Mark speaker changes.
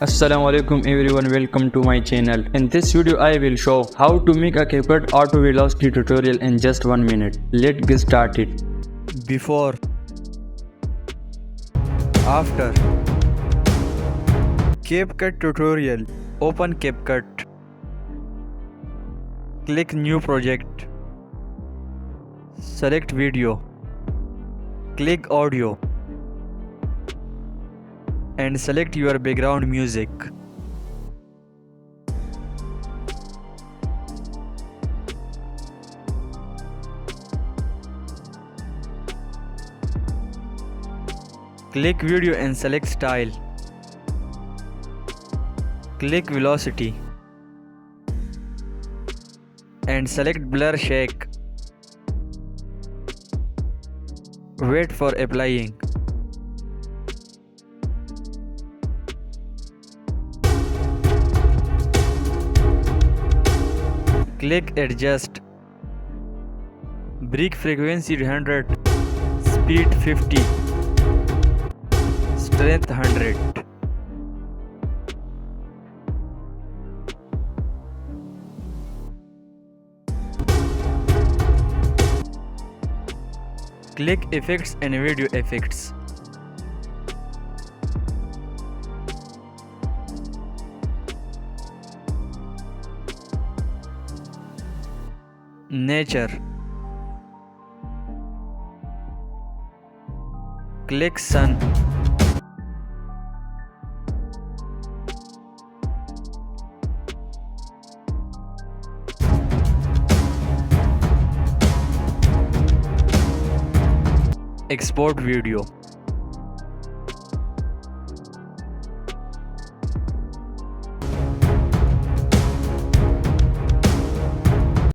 Speaker 1: Assalamualaikum everyone, welcome to my channel. In this video I will show how to make a CAPCUT auto velocity tutorial in just 1 minute. Let's get started.
Speaker 2: Before, after, CAPCUT tutorial. Open CAPCUT, click new project, select video, click audio and select your background music. Click video and select style. Click velocity and select blur shake. Wait for applying. Click adjust. Break frequency 100, speed 50, strength 100. Click effects and video effects. Nature. Click sun. Export video.